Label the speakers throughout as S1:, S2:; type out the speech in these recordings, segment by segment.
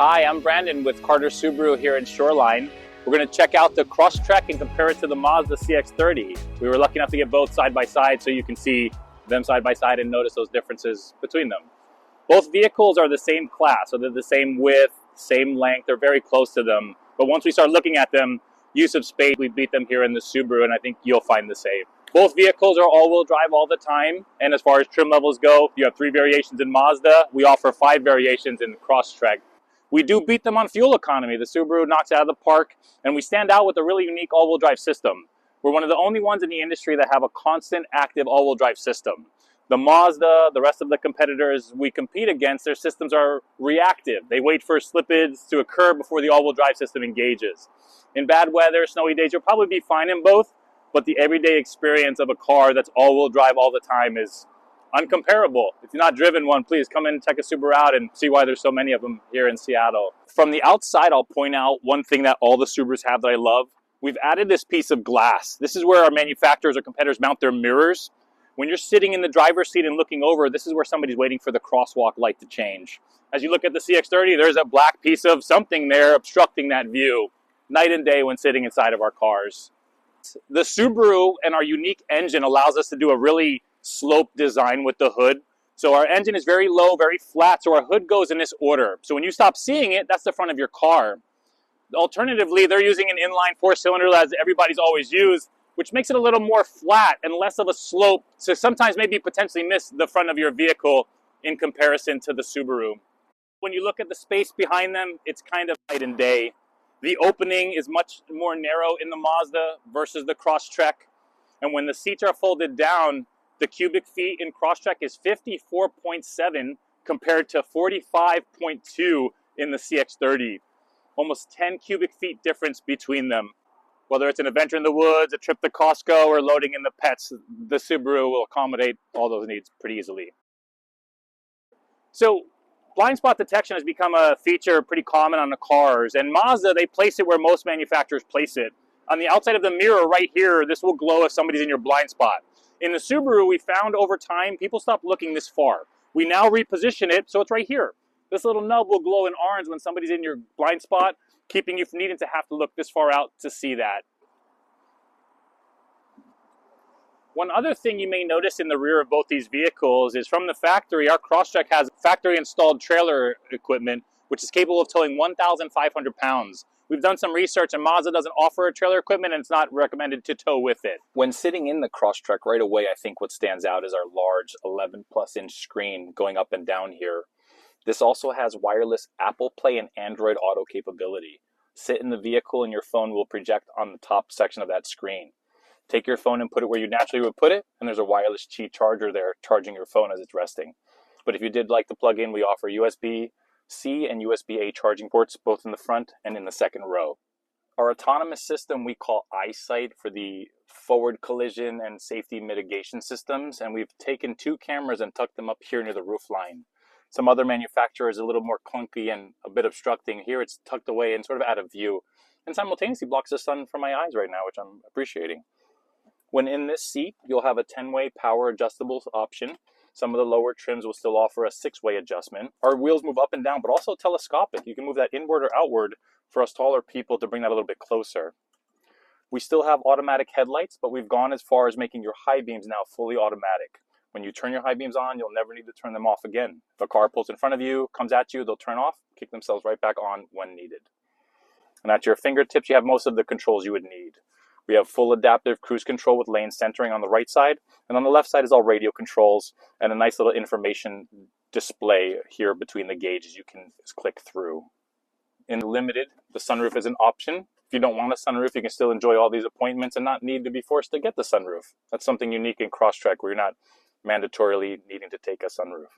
S1: Hi, I'm Brandon with Carter Subaru here in Shoreline. We're going to check out the Crosstrek and compare it to the Mazda CX-30. We were lucky enough to get both side by side so you can see them side by side and notice those differences between them. Both vehicles are the same class, so they're the same width, same length, they're very close to them. But once we start looking at them, use of space, we beat them here in the Subaru, and I think you'll find the same. Both vehicles are all-wheel drive all the time, and as far as trim levels go, you have 3 variations in Mazda. We offer 5 variations in Crosstrek. We do beat them on fuel economy. The Subaru knocks it out of the park, and we stand out with a really unique all-wheel drive system. We're one of the only ones in the industry that have a constant active all-wheel drive system. The Mazda, the rest of the competitors we compete against, their systems are reactive. They wait for slippage to occur before the all-wheel drive system engages. In bad weather, snowy days, you'll probably be fine in both, but the everyday experience of a car that's all-wheel drive all the time is uncomparable. If you're not driven one, please come in and check a Subaru out and see why there's so many of them here in Seattle. From the outside, I'll point out one thing that all the Subarus have that I love. We've added this piece of glass. This is where our manufacturers or competitors mount their mirrors. When you're sitting in the driver's seat and looking over, this is where somebody's waiting for the crosswalk light to change. As you look at the CX-30, there's a black piece of something there obstructing that view. Night and day when sitting inside of our cars. The Subaru and our unique engine allows us to do a really sloped design with the hood. So our engine is very low, very flat, so our hood goes in this order. So when you stop seeing it, that's the front of your car. Alternatively, they're using an inline 4-cylinder as everybody's always used, which makes it a little more flat and less of a slope, so sometimes maybe potentially miss the front of your vehicle in comparison to the Subaru. When you look at the space behind them, it's kind of night and day. The opening is much more narrow in the Mazda versus the Crosstrek. And when the seats are folded down, the cubic feet in Crosstrek is 54.7 compared to 45.2 in the CX-30. Almost 10 cubic feet difference between them. Whether it's an adventure in the woods, a trip to Costco, or loading in the pets, the Subaru will accommodate all those needs pretty easily. So, blind spot detection has become a feature pretty common on the cars, and Mazda, they place it where most manufacturers place it. On the outside of the mirror right here, this will glow if somebody's in your blind spot. In the Subaru, we found over time, people stopped looking this far. We now reposition it, so it's right here. This little nub will glow in orange when somebody's in your blind spot, keeping you from needing to have to look this far out to see that. One other thing you may notice in the rear of both these vehicles is from the factory, our Crosstrek has factory installed trailer equipment, which is capable of towing 1,500 pounds. We've done some research and Mazda doesn't offer a trailer equipment and it's not recommended to tow with it. When sitting in the Crosstrek right away, I think what stands out is our large 11+ inch screen going up and down here. This also has wireless Apple Play and Android Auto capability. Sit in the vehicle and your phone will project on the top section of that screen. Take your phone and put it where you naturally would put it, and there's a wireless Qi charger there charging your phone as it's resting. But if you did like to plug in, we offer USB-C and USB-A charging ports both in the front and in the second row. Our autonomous system we call EyeSight for the forward collision and safety mitigation systems, and we've taken 2 cameras and tucked them up here near the roofline. Some other manufacturers are a little more clunky and a bit obstructing. Here it's tucked away and sort of out of view, and simultaneously blocks the sun from my eyes right now, which I'm appreciating. When in this seat, you'll have a 10-way power adjustable option. Some of the lower trims will still offer a 6-way adjustment. Our wheels move up and down, but also telescopic. You can move that inward or outward for us taller people to bring that a little bit closer. We still have automatic headlights, but we've gone as far as making your high beams now fully automatic. When you turn your high beams on, you'll never need to turn them off again. If a car pulls in front of you, comes at you, they'll turn off, kick themselves right back on when needed. And at your fingertips, you have most of the controls you would need. We have full adaptive cruise control with lane centering on the right side, and on the left side is all radio controls and a nice little information display here between the gauges you can just click through. In Limited, the sunroof is an option. If you don't want a sunroof, you can still enjoy all these appointments and not need to be forced to get the sunroof. That's something unique in Crosstrek where you're not mandatorily needing to take a sunroof.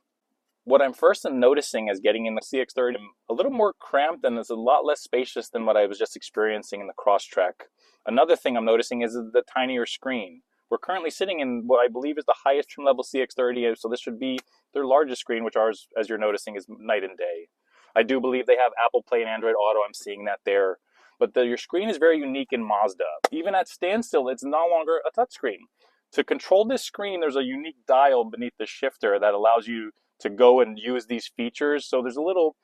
S1: What I'm first noticing is getting in the CX-30 a little more cramped and it's a lot less spacious than what I was just experiencing in the Crosstrek. Another thing I'm noticing is the tinier screen. We're currently sitting in what I believe is the highest trim level CX-30, so this should be their largest screen, which ours, as you're noticing, is night and day. I do believe they have Apple Play and Android Auto. I'm seeing that there. But your screen is very unique in Mazda. Even at standstill, it's no longer a touchscreen. To control this screen, there's a unique dial beneath the shifter that allows you to go and use these features. So there's a little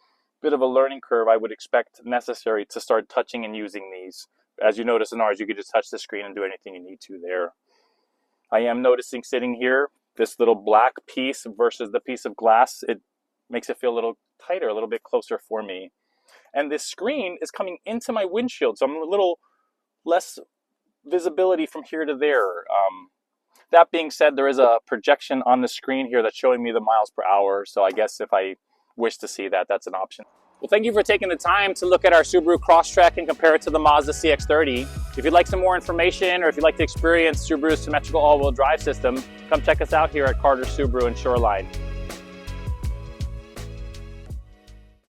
S1: bit of a learning curve I would expect necessary to start touching and using these. As you notice in ours, you could just touch the screen and do anything you need to there. I am noticing sitting here, this little black piece versus the piece of glass, it makes it feel a little tighter, a little bit closer for me. And this screen is coming into my windshield, so I'm a little less visibility from here to there. That being said, there is a projection on the screen here that's showing me the miles per hour, so I guess if I wish to see that, that's an option. Well, thank you for taking the time to look at our Subaru Crosstrek and compare it to the Mazda CX-30. If you'd like some more information, or if you'd like to experience Subaru's symmetrical all-wheel drive system, come check us out here at Carter Subaru and Shoreline.